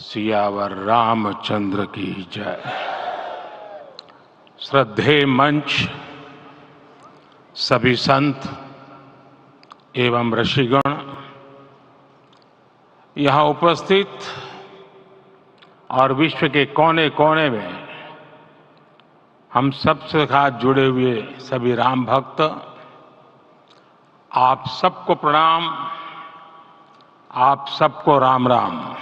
सियावर रामचंद्र की जय। श्रद्धेय मंच, सभी संत एवं ऋषिगण, यहाँ उपस्थित और विश्व के कोने कोने में हम सबसे साथ जुड़े हुए सभी राम भक्त, आप सबको प्रणाम, आप सबको राम राम।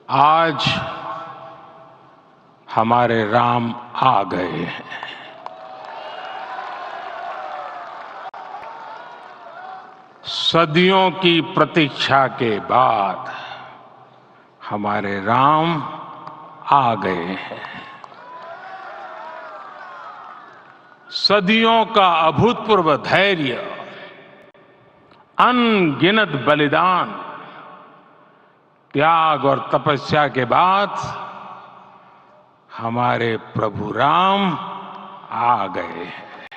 आज हमारे राम आ गए हैं। सदियों की प्रतीक्षा के बाद हमारे राम आ गए हैं। सदियों का अभूतपूर्व धैर्य, अनगिनत बलिदान, त्याग और तपस्या के बाद हमारे प्रभु राम आ गए हैं।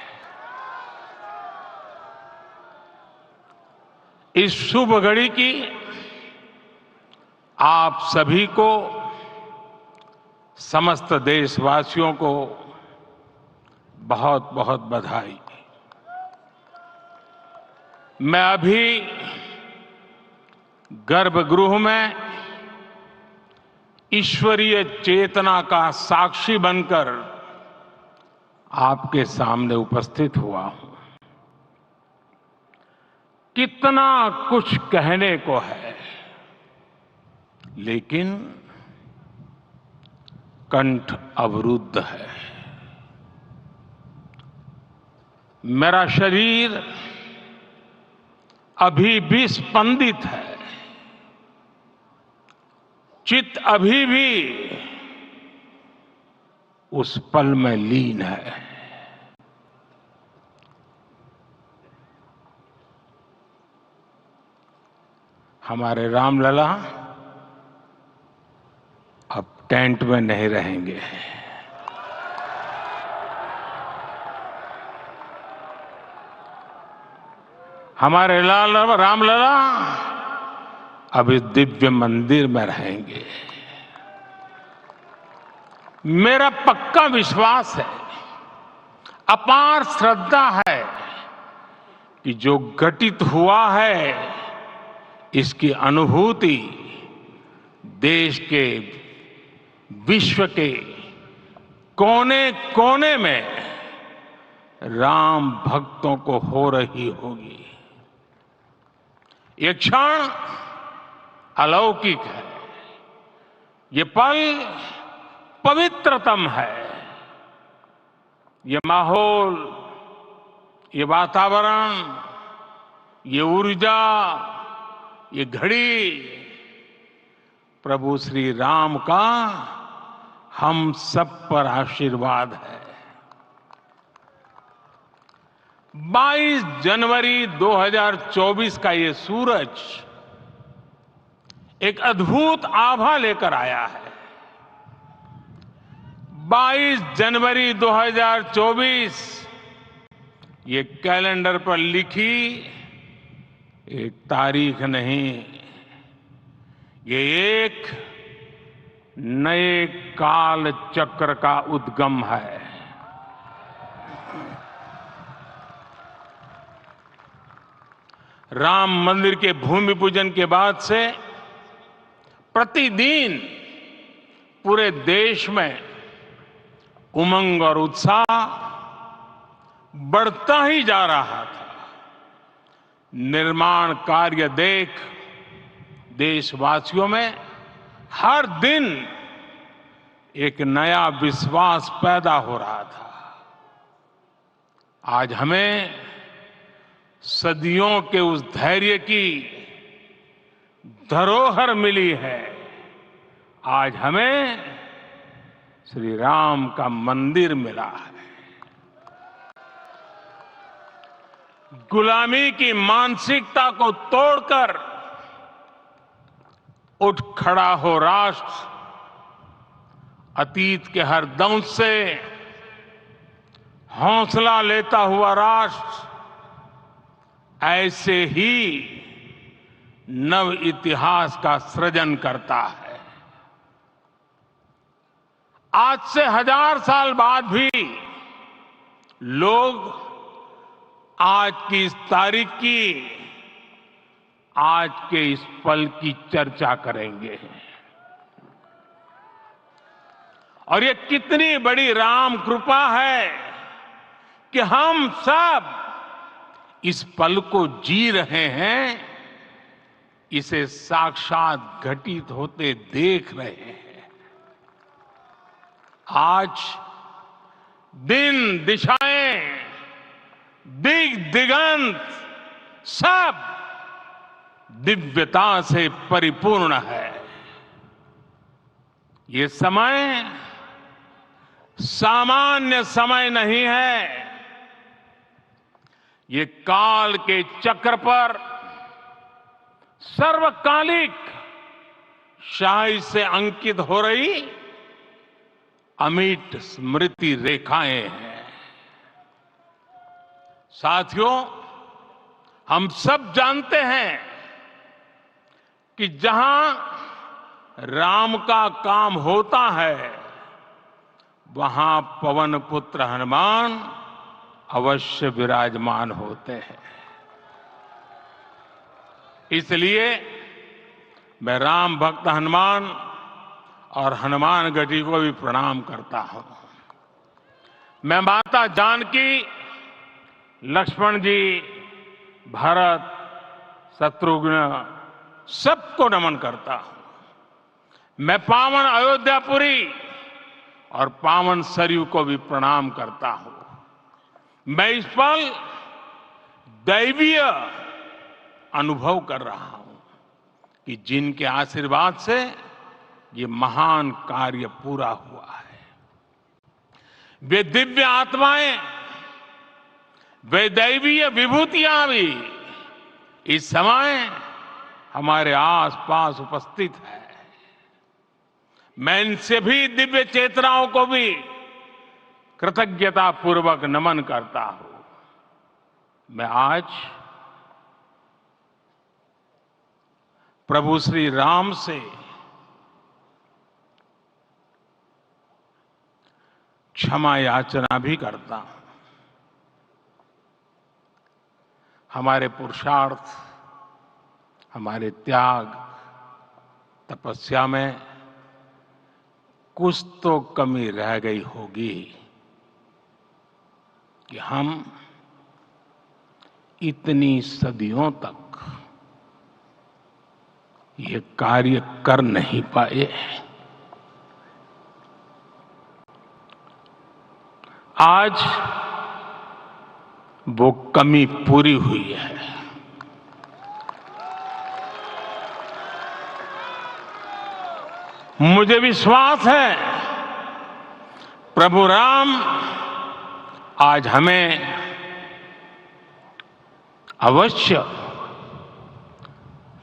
इस शुभ घड़ी की आप सभी को, समस्त देशवासियों को बहुत बहुत बधाई। मैं अभी गर्भगृह में ईश्वरीय चेतना का साक्षी बनकर आपके सामने उपस्थित हुआ हूं। कितना कुछ कहने को है, लेकिन कंठ अवरुद्ध है। मेरा शरीर अभी भी स्पंदित है, चित्त अभी भी उस पल में लीन है। हमारे रामलला अब टेंट में नहीं रहेंगे। हमारे रामलला अब इस दिव्य मंदिर में रहेंगे। मेरा पक्का विश्वास है, अपार श्रद्धा है कि जो घटित हुआ है, इसकी अनुभूति देश के, विश्व के कोने कोने में राम भक्तों को हो रही होगी। ये क्षण अलौकिक है, ये पल पवित्रतम है। ये माहौल, ये वातावरण, ये ऊर्जा, ये घड़ी प्रभु श्री राम का हम सब पर आशीर्वाद है। 22 जनवरी 2024 का ये सूरज एक अद्भुत आभा लेकर आया है। 22 जनवरी 2024 ये कैलेंडर पर लिखी एक तारीख नहीं, ये एक नए काल चक्र का उद्गम है। राम मंदिर के भूमि पूजन के बाद से प्रतिदिन पूरे देश में उमंग और उत्साह बढ़ता ही जा रहा था। निर्माण कार्य देख देशवासियों में हर दिन एक नया विश्वास पैदा हो रहा था। आज हमें सदियों के उस धैर्य की धरोहर मिली है। आज हमें श्री राम का मंदिर मिला है। गुलामी की मानसिकता को तोड़कर उठ खड़ा हो राष्ट्र। अतीत के हर दंश से हौसला लेता हुआ राष्ट्र ऐसे ही नव इतिहास का सृजन करता है। आज से 1000 साल बाद भी लोग आज की इस तारीख की, आज के इस पल की चर्चा करेंगे। और ये कितनी बड़ी राम कृपा है कि हम सब इस पल को जी रहे हैं, इसे साक्षात घटित होते देख रहे हैं। आज दिन, दिशाएं, दिगंत सब दिव्यता से परिपूर्ण है। ये समय सामान्य समय नहीं है। ये काल के चक्र पर सर्वकालिक शाही से अंकित हो रही अमिट स्मृति रेखाएं हैं। साथियों, हम सब जानते हैं कि जहां राम का काम होता है, वहां पवन पुत्र हनुमान अवश्य विराजमान होते हैं। इसलिए मैं राम भक्त हनुमान और हनुमान गढ़ी को भी प्रणाम करता हूं। मैं माता जानकी, लक्ष्मण जी, भरत, शत्रुघ्न सबको नमन करता हूं। मैं पावन अयोध्यापुरी और पावन सरयू को भी प्रणाम करता हूं। मैं इस पल दैवीय अनुभव कर रहा हूं कि जिनके आशीर्वाद से ये महान कार्य पूरा हुआ है। वे दिव्य आत्माएं, वे दैवीय विभूतियां भी इस समय हमारे आसपास उपस्थित है। मैं इन सभी दिव्य चेतनाओं को भी कृतज्ञता पूर्वक नमन करता हूं। मैं आज प्रभु श्री राम से क्षमा याचना भी करता हूं। हमारे पुरुषार्थ, हमारे त्याग, तपस्या में कुछ तो कमी रह गई होगी कि हम इतनी सदियों तक ये कार्य कर नहीं पाए। आज वो कमी पूरी हुई है। मुझे विश्वास है प्रभु राम आज हमें अवश्य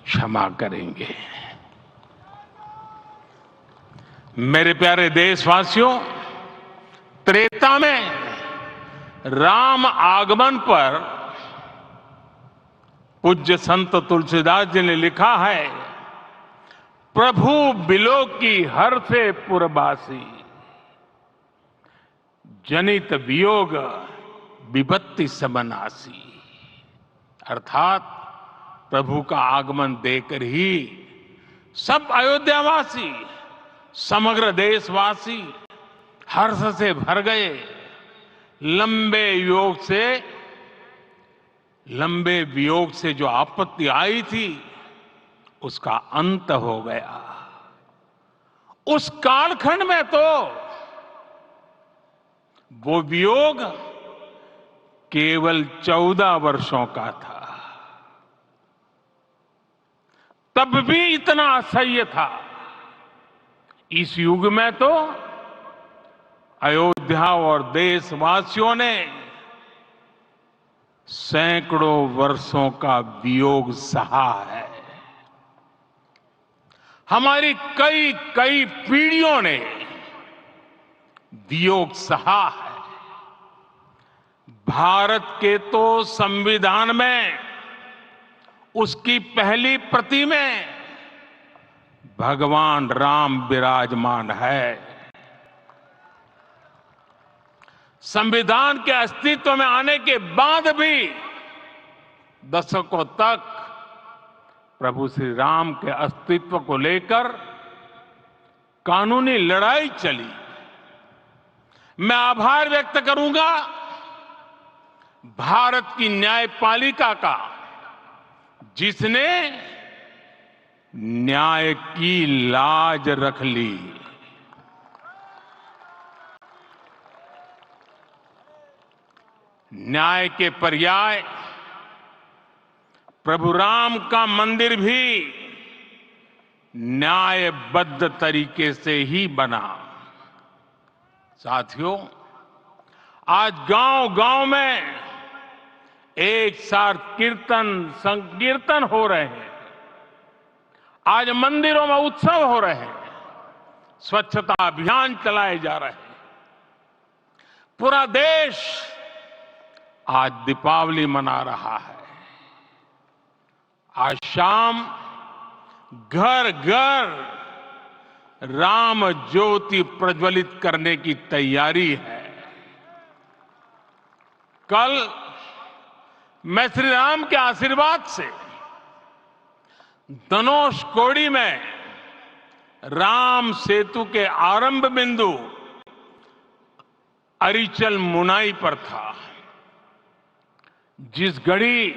क्षमा करेंगे। मेरे प्यारे देशवासियों, त्रेता में राम आगमन पर पूज्य संत तुलसीदास जी ने लिखा है, प्रभु बिलो की हर से पुरबासी, जनित वियोग विपत्ति समनासी। अर्थात प्रभु का आगमन देकर ही सब अयोध्यावासी, समग्र देशवासी हर्ष से भर गए। लंबे वियोग से जो आपत्ति आई थी, उसका अंत हो गया। उस कालखंड में तो वो वियोग केवल 14 वर्षों का था। तब भी इतना असह्य था। इस युग में तो अयोध्या और देशवासियों ने सैकड़ों वर्षों का वियोग सहा है। हमारी कई कई पीढ़ियों ने वियोग सहा है। भारत के तो संविधान में उसकी पहली प्रति में भगवान राम विराजमान है। संविधान के अस्तित्व में आने के बाद भी दशकों तक प्रभु श्री राम के अस्तित्व को लेकर कानूनी लड़ाई चली। मैं आभार व्यक्त करूंगा भारत की न्यायपालिका का, जिसने न्याय की लाज रख ली। न्याय के पर्याय प्रभु राम का मंदिर भी न्यायबद्ध तरीके से ही बना। साथियों, आज गांव-गांव में एक साथ कीर्तन संकीर्तन हो रहे हैं। आज मंदिरों में उत्सव हो रहे हैं, स्वच्छता अभियान चलाए जा रहे हैं। पूरा देश आज दीपावली मना रहा है। आज शाम घर घर राम ज्योति प्रज्वलित करने की तैयारी है। कल मैं श्री राम के आशीर्वाद से धनुषकोडी में राम सेतु के आरंभ बिंदु अरिचल मुनाई पर था। जिस घड़ी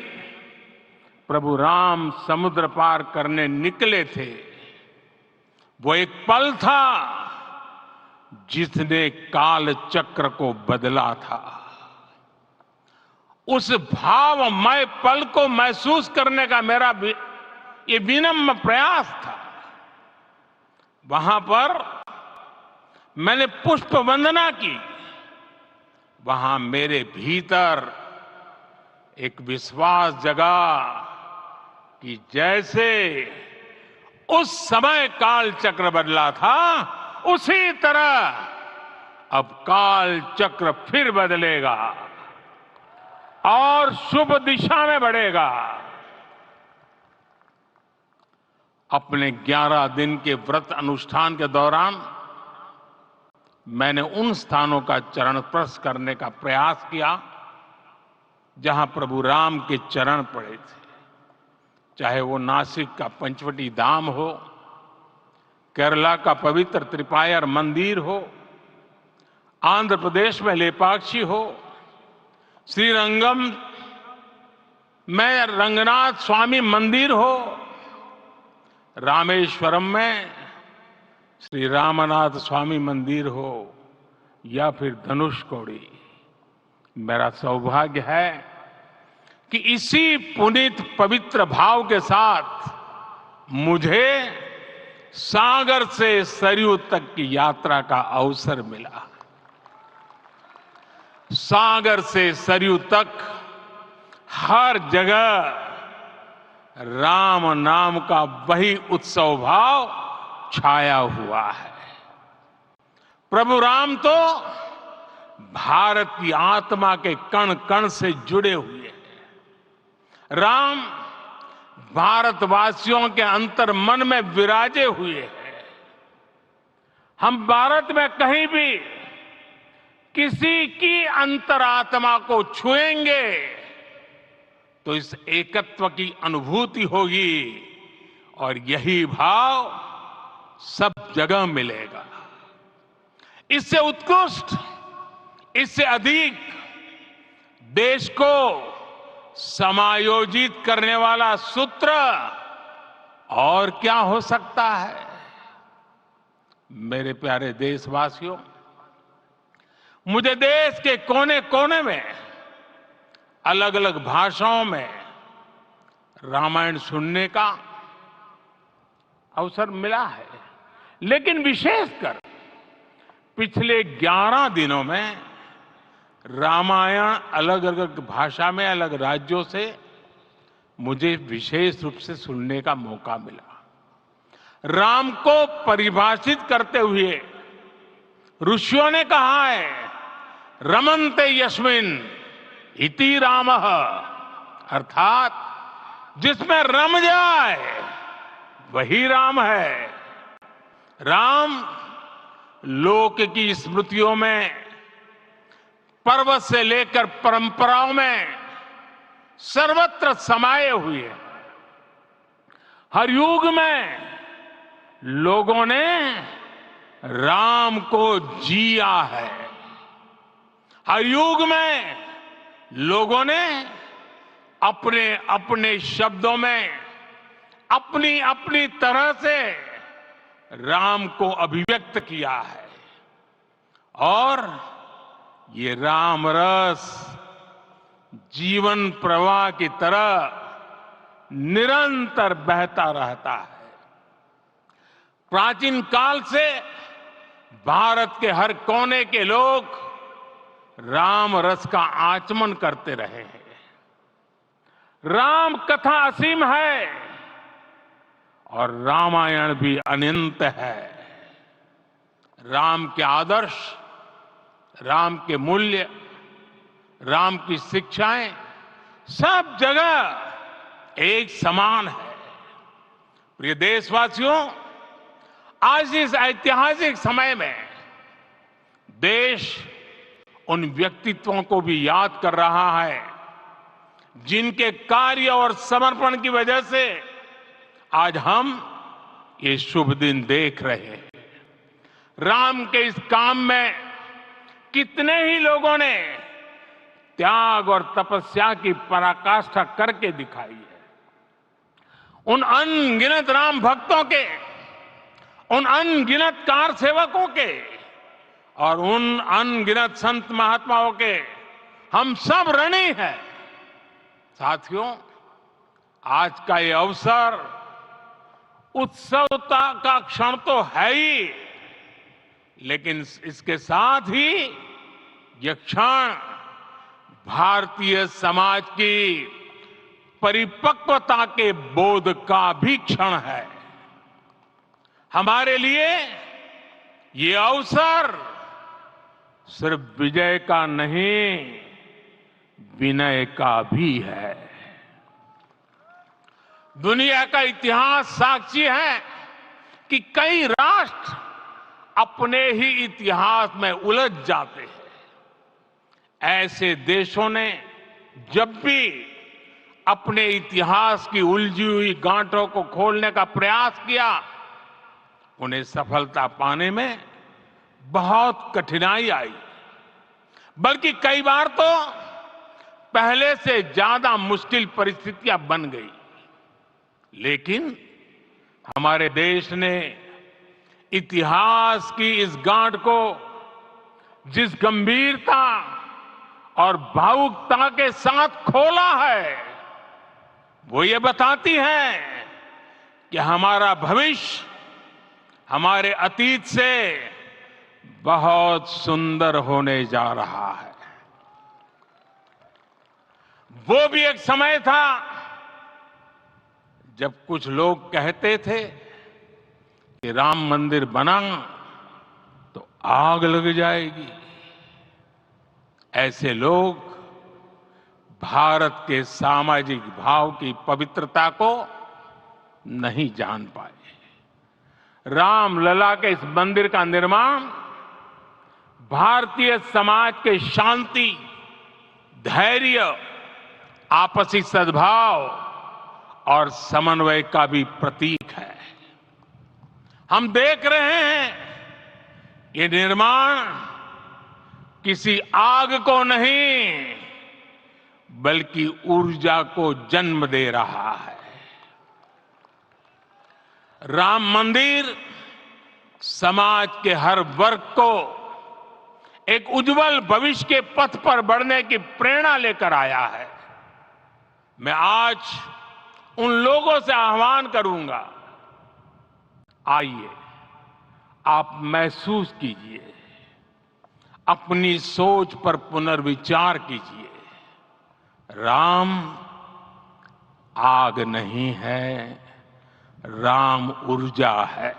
प्रभु राम समुद्र पार करने निकले थे, वो एक पल था जिसने काल चक्र को बदला था। उस भावमय पल को महसूस करने का मेरा ये विनम्र प्रयास था। वहां पर मैंने पुष्प वंदना की। वहां मेरे भीतर एक विश्वास जगा कि जैसे उस समय काल चक्र बदला था, उसी तरह अब काल चक्र फिर बदलेगा और शुभ दिशा में बढ़ेगा। अपने 11 दिन के व्रत अनुष्ठान के दौरान मैंने उन स्थानों का चरण स्पर्श करने का प्रयास किया जहां प्रभु राम के चरण पड़े थे। चाहे वो नासिक का पंचवटी धाम हो, केरला का पवित्र त्रिपायर मंदिर हो, आंध्र प्रदेश में लेपाक्षी हो, श्रीरंगम में रंगनाथ स्वामी मंदिर हो, रामेश्वरम में श्री रामनाथ स्वामी मंदिर हो, या फिर धनुषकोडी। मेरा सौभाग्य है कि इसी पुनीत पवित्र भाव के साथ मुझे सागर से सरयू तक की यात्रा का अवसर मिला। सागर से सरयू तक हर जगह राम नाम का वही उत्सव भाव छाया हुआ है। प्रभु राम तो भारत की आत्मा के कण कण से जुड़े हुए हैं। राम भारतवासियों के अंतर मन में विराजे हुए हैं। हम भारत में कहीं भी किसी की अंतरात्मा को छुएंगे तो इस एकत्व की अनुभूति होगी और यही भाव सब जगह मिलेगा। इससे उत्कृष्ट, इससे अधिक देश को समायोजित करने वाला सूत्र और क्या हो सकता है। मेरे प्यारे देशवासियों, मुझे देश के कोने कोने में अलग अलग भाषाओं में रामायण सुनने का अवसर मिला है, लेकिन विशेषकर पिछले 11 दिनों में रामायण अलग अलग भाषा में अलग राज्यों से मुझे विशेष रूप से सुनने का मौका मिला। राम को परिभाषित करते हुए ऋषियों ने कहा है, रमन्ते यस्मिन् इति रामः, अर्थात जिसमें रम जाए वही राम है। राम लोक की स्मृतियों में, पर्वत से लेकर परंपराओं में सर्वत्र समाये हुए हैं। हर युग में लोगों ने राम को जिया है। हर युग में लोगों ने अपने अपने शब्दों में अपनी अपनी तरह से राम को अभिव्यक्त किया है। और ये राम रस जीवन प्रवाह की तरह निरंतर बहता रहता है। प्राचीन काल से भारत के हर कोने के लोग राम रस का आचमन करते रहे हैं। राम कथा असीम है और रामायण भी अनंत है। राम के आदर्श, राम के मूल्य, राम की शिक्षाएं सब जगह एक समान है। प्रिय देशवासियों, आज इस ऐतिहासिक समय में देश उन व्यक्तित्वों को भी याद कर रहा है जिनके कार्य और समर्पण की वजह से आज हम ये शुभ दिन देख रहे हैं। राम के इस काम में कितने ही लोगों ने त्याग और तपस्या की पराकाष्ठा करके दिखाई है। उन अनगिनत राम भक्तों के, उन अनगिनत कार सेवकों के और उन अनगिनत संत महात्माओं के हम सब ऋणी हैं। साथियों, आज का ये अवसर उत्सवता का क्षण तो है ही, लेकिन इसके साथ ही यह क्षण भारतीय समाज की परिपक्वता के बोध का भी क्षण है। हमारे लिए ये अवसर सिर्फ विजय का नहीं, विनय का भी है। दुनिया का इतिहास साक्षी है कि कई राष्ट्र अपने ही इतिहास में उलझ जाते हैं। ऐसे देशों ने जब भी अपने इतिहास की उलझी हुई गांठों को खोलने का प्रयास किया, उन्हें सफलता पाने में बहुत कठिनाई आई, बल्कि कई बार तो पहले से ज्यादा मुश्किल परिस्थितियां बन गई। लेकिन हमारे देश ने इतिहास की इस गांठ को जिस गंभीरता और भावुकता के साथ खोला है, वो ये बताती है कि हमारा भविष्य हमारे अतीत से बहुत सुंदर होने जा रहा है। वो भी एक समय था जब कुछ लोग कहते थे कि राम मंदिर बना तो आग लग जाएगी। ऐसे लोग भारत के सामाजिक भाव की पवित्रता को नहीं जान पाए। रामलला के इस मंदिर का निर्माण भारतीय समाज के शांति, धैर्य, आपसी सद्भाव और समन्वय का भी प्रतीक है। हम देख रहे हैं ये निर्माण किसी आग को नहीं, बल्कि ऊर्जा को जन्म दे रहा है। राम मंदिर समाज के हर वर्ग को एक उज्जवल भविष्य के पथ पर बढ़ने की प्रेरणा लेकर आया है। मैं आज उन लोगों से आह्वान करूंगा, आइए आप महसूस कीजिए, अपनी सोच पर पुनर्विचार कीजिए। राम आग नहीं है, राम ऊर्जा है।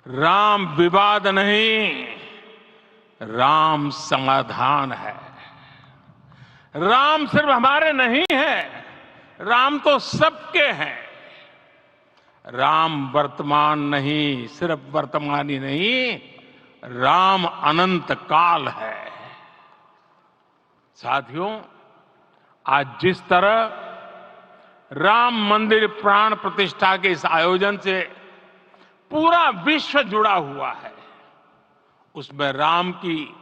राम विवाद नहीं, राम समाधान है। राम सिर्फ हमारे नहीं है, राम तो सबके हैं। राम वर्तमान नहीं, सिर्फ वर्तमान ही नहीं, राम अनंत काल है। साथियों, आज जिस तरह राम मंदिर प्राण प्रतिष्ठा के इस आयोजन से पूरा विश्व जुड़ा हुआ है, उसमें राम की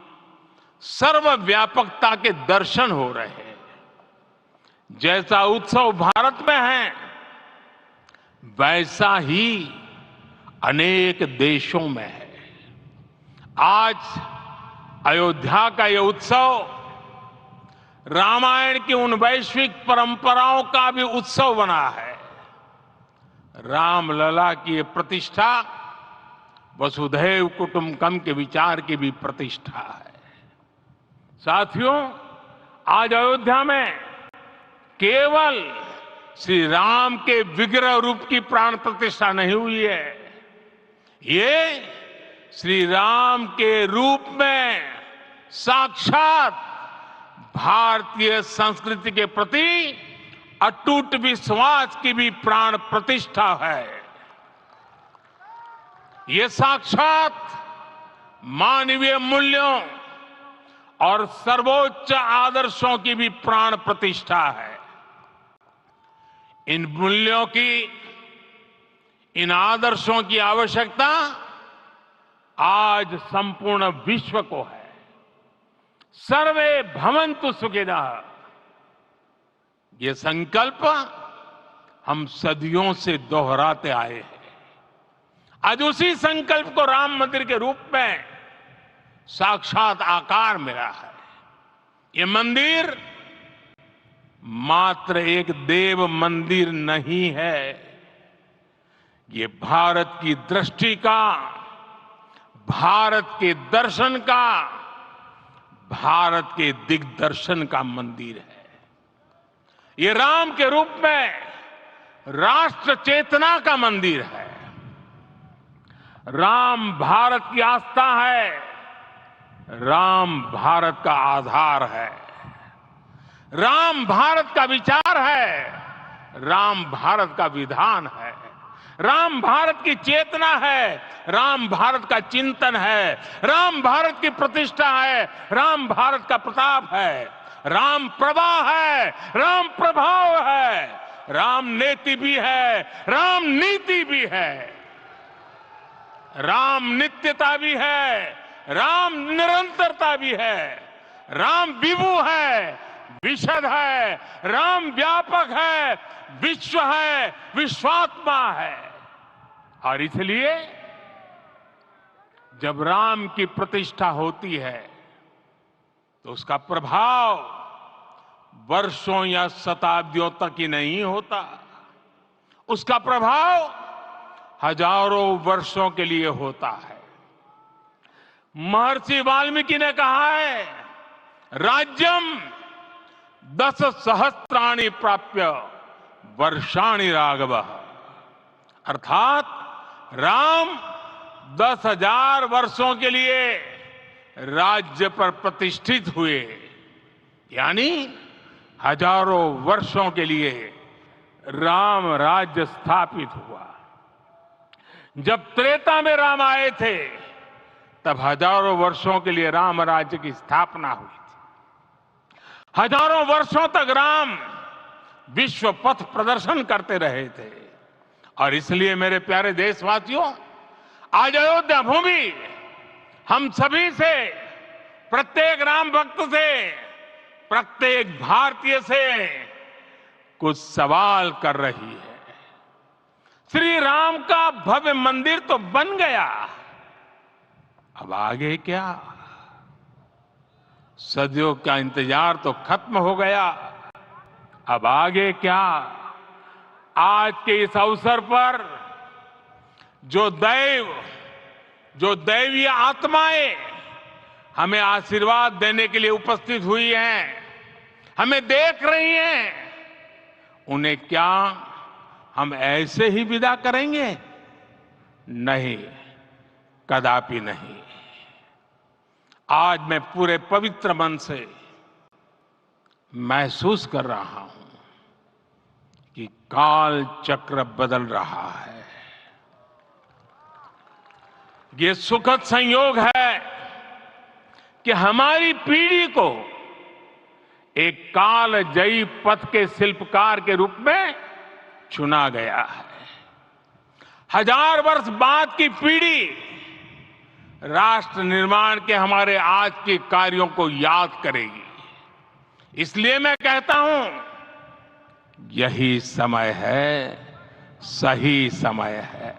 सर्वव्यापकता के दर्शन हो रहे हैं। जैसा उत्सव भारत में है, वैसा ही अनेक देशों में है। आज अयोध्या का यह उत्सव रामायण की उन वैश्विक परंपराओं का भी उत्सव बना है। रामलला की ये प्रतिष्ठा वसुधैव कुटुंबकम के विचार की भी प्रतिष्ठा है। साथियों, आज अयोध्या में केवल श्री राम के विग्रह रूप की प्राण प्रतिष्ठा नहीं हुई है, ये श्री राम के रूप में साक्षात भारतीय संस्कृति के प्रति अटूट विश्वास की भी प्राण प्रतिष्ठा है। ये साक्षात मानवीय मूल्यों और सर्वोच्च आदर्शों की भी प्राण प्रतिष्ठा है। इन मूल्यों की, इन आदर्शों की आवश्यकता आज संपूर्ण विश्व को है। सर्वे भवन्तु सुखिनः, ये संकल्प हम सदियों से दोहराते आए हैं। आज उसी संकल्प को राम मंदिर के रूप में साक्षात आकार मिला है। ये मंदिर मात्र एक देव मंदिर नहीं है, ये भारत की दृष्टि का, भारत के दर्शन का, भारत के दिग्दर्शन का मंदिर है। ये राम के रूप में राष्ट्र चेतना का मंदिर है। राम भारत की आस्था है, राम भारत का आधार है, राम भारत का विचार है, राम भारत का विधान है, राम भारत की चेतना है, राम भारत का चिंतन है, राम भारत की प्रतिष्ठा है, राम भारत का प्रताप है, राम प्रवाह है, राम प्रभाव है, राम नेति भी है, राम नीति भी है, राम नित्यता भी है, राम निरंतरता भी है, राम विभु है, विशद है, राम व्यापक है, विश्व है, विश्वात्मा है। और इसलिए जब राम की प्रतिष्ठा होती है तो उसका प्रभाव वर्षों या शताब्दियों तक ही नहीं होता, उसका प्रभाव हजारों वर्षों के लिए होता है। महर्षि वाल्मीकि ने कहा है, राज्यम 10 सहस्त्राणि प्राप्य वर्षाणि राघव, अर्थात राम 10,000 वर्षों के लिए राज्य पर प्रतिष्ठित हुए, यानी हजारों वर्षों के लिए राम राज्य स्थापित हुआ। जब त्रेता में राम आए थे तब हजारों वर्षों के लिए राम राज्य की स्थापना हुई थी। हजारों वर्षों तक राम विश्व पथ प्रदर्शन करते रहे थे। और इसलिए मेरे प्यारे देशवासियों, आज अयोध्या भूमि हम सभी से, प्रत्येक राम भक्त से, प्रत्येक भारतीय से कुछ सवाल कर रही है। श्री राम का भव्य मंदिर तो बन गया, अब आगे क्या? सदियों का इंतजार तो खत्म हो गया, अब आगे क्या? आज के इस अवसर पर जो दैवीय आत्माएं हमें आशीर्वाद देने के लिए उपस्थित हुई हैं, हमें देख रही हैं, उन्हें क्या हम ऐसे ही विदा करेंगे? नहीं, कदापि नहीं। आज मैं पूरे पवित्र मन से महसूस कर रहा हूं कि काल चक्र बदल रहा है। ये सुखद संयोग है कि हमारी पीढ़ी को एक कालजयी पथ के शिल्पकार के रूप में चुना गया है। 1000 वर्ष बाद की पीढ़ी राष्ट्र निर्माण के हमारे आज के कार्यों को याद करेगी। इसलिए मैं कहता हूं, यही समय है, सही समय है।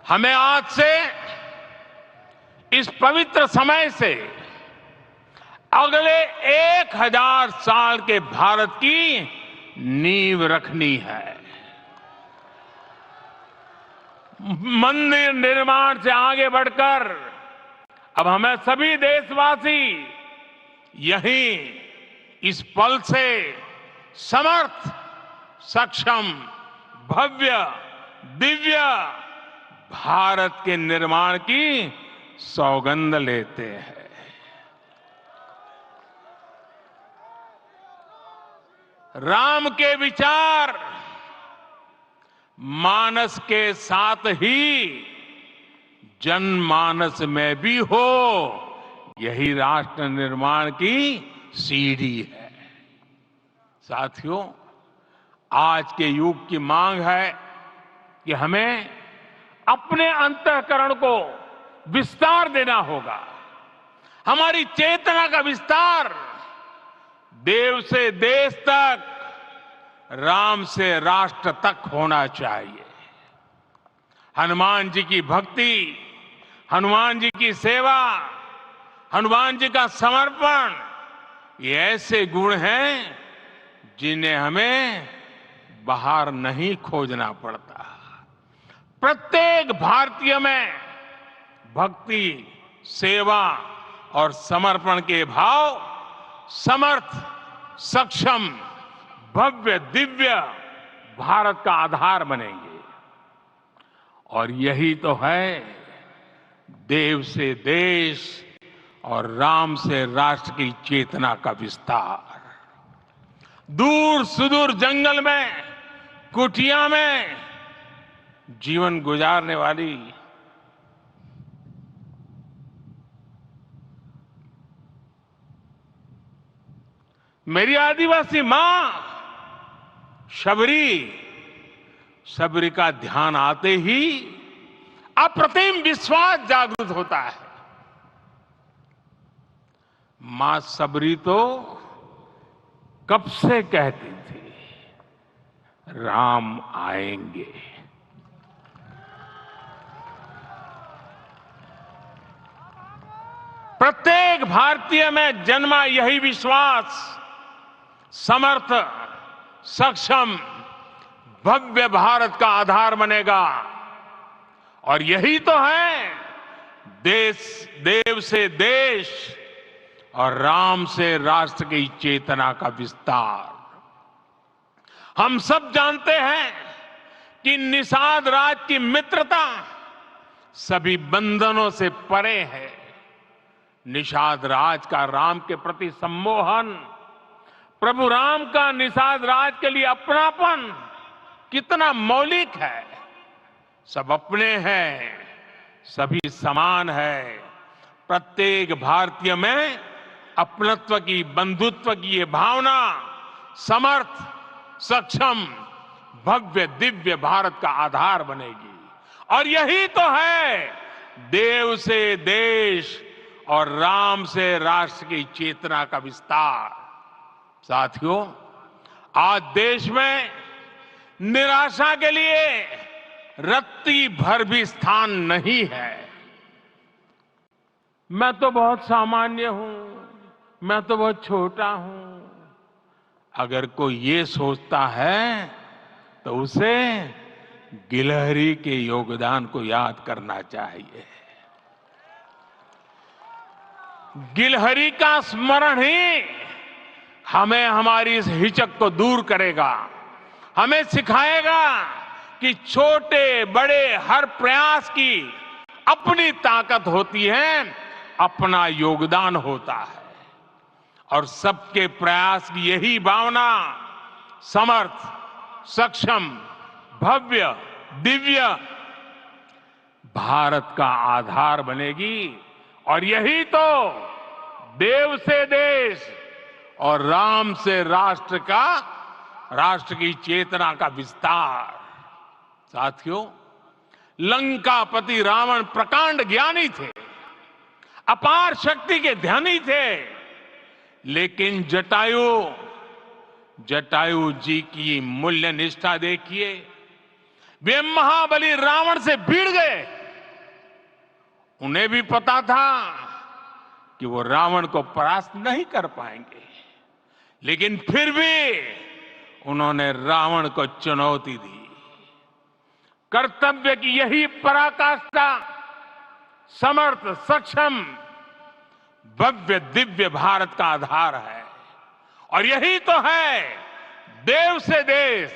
हमें आज से, इस पवित्र समय से अगले 1000 साल के भारत की नींव रखनी है। मंदिर निर्माण से आगे बढ़कर अब हमें सभी देशवासी यहीं इस पल से समर्थ, सक्षम, भव्य, दिव्य भारत के निर्माण की सौगंध लेते हैं। राम के विचार मानस के साथ ही जनमानस में भी हो, यही राष्ट्र निर्माण की सीढ़ी है। साथियों, आज के युग की मांग है कि हमें अपने अंतःकरण को विस्तार देना होगा। हमारी चेतना का विस्तार देव से देश तक, राम से राष्ट्र तक होना चाहिए। हनुमान जी की भक्ति, हनुमान जी की सेवा, हनुमान जी का समर्पण, ये ऐसे गुण हैं जिन्हें हमें बाहर नहीं खोजना पड़ता। प्रत्येक भारतीय में भक्ति, सेवा और समर्पण के भाव समर्थ, सक्षम, भव्य, दिव्य भारत का आधार बनेंगे। और यही तो है देव से देश और राम से राष्ट्र की चेतना का विस्तार। दूर सुदूर जंगल में, कुटिया में जीवन गुजारने वाली मेरी आदिवासी मां शबरी का ध्यान आते ही अप्रतिम विश्वास जागृत होता है। मां शबरी तो कब से कहती थी, राम आएंगे। प्रत्येक भारतीय में जन्मा यही विश्वास समर्थ, सक्षम, भव्य भारत का आधार बनेगा। और यही तो है देव से देश और राम से राष्ट्र की चेतना का विस्तार। हम सब जानते हैं कि निषाद राज की मित्रता सभी बंधनों से परे है। निषाद राज का राम के प्रति सम्मोहन, प्रभु राम का निषाद राज के लिए अपनापन कितना मौलिक है। सब अपने हैं, सभी समान है। प्रत्येक भारतीय में अपनत्व की, बंधुत्व की ये भावना समर्थ, सक्षम, भव्य, दिव्य भारत का आधार बनेगी। और यही तो है देव से देश और राम से राष्ट्र की चेतना का विस्तार। साथियों, आज देश में निराशा के लिए रत्ती भर भी स्थान नहीं है। मैं तो बहुत सामान्य हूं, मैं तो बहुत छोटा हूं, अगर कोई ये सोचता है तो उसे गिलहरी के योगदान को याद करना चाहिए। गिलहरी का स्मरण ही हमें हमारी इस हिचक को दूर करेगा, हमें सिखाएगा कि छोटे बड़े हर प्रयास की अपनी ताकत होती है अपना योगदान होता है और सबके प्रयास की यही भावना समर्थ, सक्षम, भव्य, दिव्य भारत का आधार बनेगी। और यही तो देव से देश और राम से राष्ट्र की चेतना का विस्तार। साथियों, लंकापति रावण प्रकांड ज्ञानी थे, अपार शक्ति के धनी थे, लेकिन जटायु जी की मूल्य निष्ठा देखिए। वे महाबली रावण से भिड़ गए। उन्हें भी पता था कि वो रावण को परास्त नहीं कर पाएंगे, लेकिन फिर भी उन्होंने रावण को चुनौती दी। कर्तव्य की यही पराकाष्ठा समर्थ, सक्षम, भव्य, दिव्य भारत का आधार है। और यही तो है देव से देश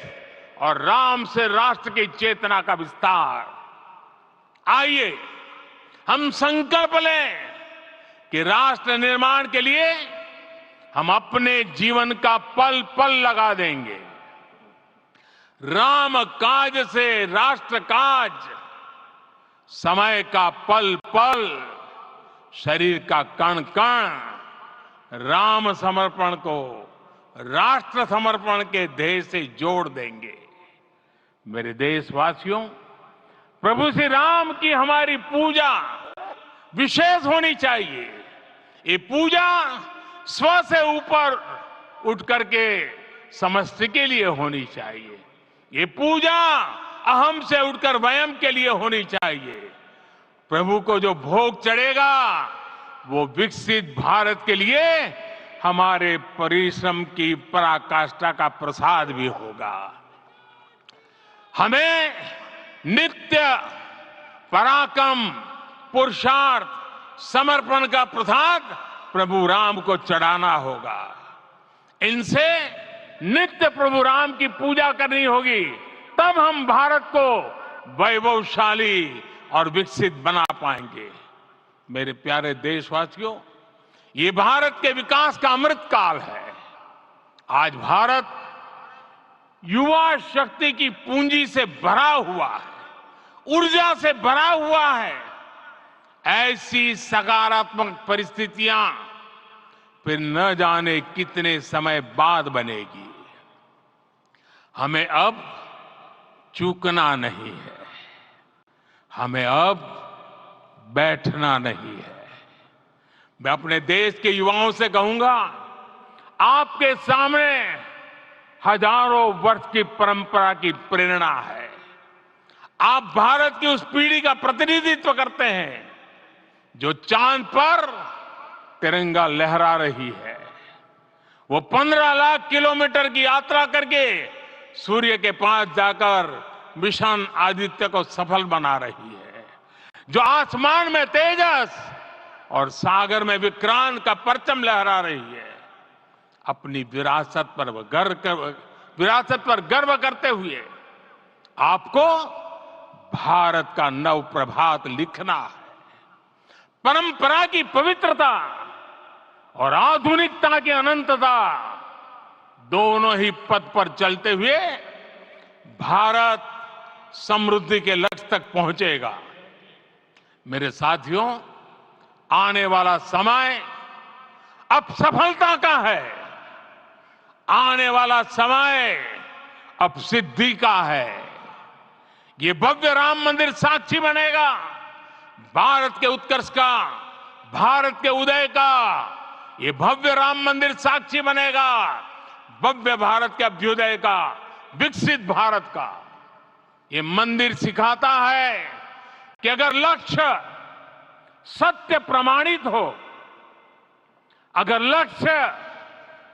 और राम से राष्ट्र की चेतना का विस्तार। आइए हम संकल्प लें कि राष्ट्र निर्माण के लिए हम अपने जीवन का पल पल लगा देंगे। राम काज से राष्ट्र काज, समय का पल पल, शरीर का कण कण राम समर्पण को राष्ट्र समर्पण के ध्येय से जोड़ देंगे। मेरे देशवासियों, प्रभु श्री राम की हमारी पूजा विशेष होनी चाहिए। ये पूजा स्व से ऊपर उठ करके समष्टि के लिए होनी चाहिए। ये पूजा अहम से उठकर वयम के लिए होनी चाहिए। प्रभु को जो भोग चढ़ेगा वो विकसित भारत के लिए हमारे परिश्रम की पराकाष्ठा का प्रसाद भी होगा। हमें नित्य पराक्रम, पुरुषार्थ, समर्पण का प्रसाद प्रभु राम को चढ़ाना होगा। इनसे नित्य प्रभु राम की पूजा करनी होगी, तब हम भारत को वैभवशाली और विकसित बना पाएंगे। मेरे प्यारे देशवासियों, ये भारत के विकास का अमृत काल है। आज भारत युवा शक्ति की पूंजी से भरा हुआ है, ऊर्जा से भरा हुआ है। ऐसी सकारात्मक परिस्थितियां फिर न जाने कितने समय बाद बनेगी। हमें अब चूकना नहीं है, हमें अब बैठना नहीं है। मैं अपने देश के युवाओं से कहूंगा, आपके सामने हजारों वर्ष की परंपरा की प्रेरणा है। आप भारत की उस पीढ़ी का प्रतिनिधित्व करते हैं जो चांद पर तिरंगा लहरा रही है। वो 15 लाख किलोमीटर की यात्रा करके सूर्य के पास जाकर मिशन आदित्य को सफल बना रही है। जो आसमान में तेजस और सागर में विक्रांत का परचम लहरा रही है। अपनी विरासत पर गर्व करते हुए आपको भारत का नव प्रभात लिखना है। परंपरा की पवित्रता और आधुनिकता की अनंतता दोनों ही पथ पर चलते हुए भारत समृद्धि के लक्ष्य तक पहुंचेगा। मेरे साथियों, आने वाला समय अब सफलता का है। आने वाला समय अब सिद्धि का है। ये भव्य राम मंदिर साक्षी बनेगा भारत के उत्कर्ष का, भारत के उदय का। ये भव्य राम मंदिर साक्षी बनेगा भव्य भारत के अभ्युदय का, विकसित भारत का। ये मंदिर सिखाता है कि अगर लक्ष्य सत्य प्रमाणित हो, अगर लक्ष्य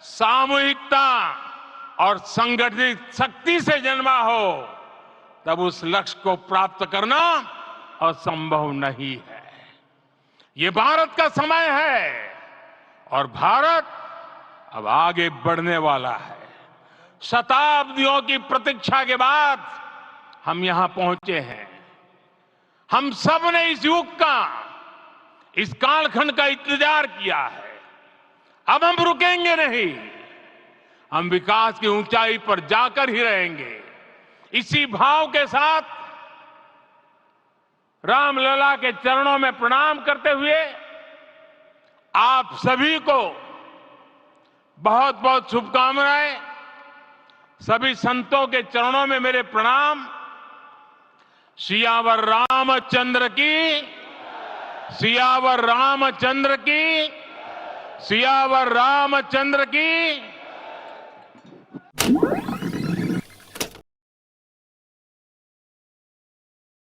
सामूहिकता और संगठित शक्ति से जन्मा हो, तब उस लक्ष्य को प्राप्त करना असंभव नहीं है। ये भारत का समय है और भारत अब आगे बढ़ने वाला है। शताब्दियों की प्रतीक्षा के बाद हम यहां पहुंचे हैं। हम सब ने इस युग का इस कालखंड का इंतजार किया है। अब हम रुकेंगे नहीं, हम विकास की ऊंचाई पर जाकर ही रहेंगे। इसी भाव के साथ रामलला के चरणों में प्रणाम करते हुए आप सभी को बहुत बहुत शुभकामनाएं। सभी संतों के चरणों में मेरे प्रणाम। सियावर रामचंद्र की, सियावर रामचंद्र की, सियावर रामचंद्र की।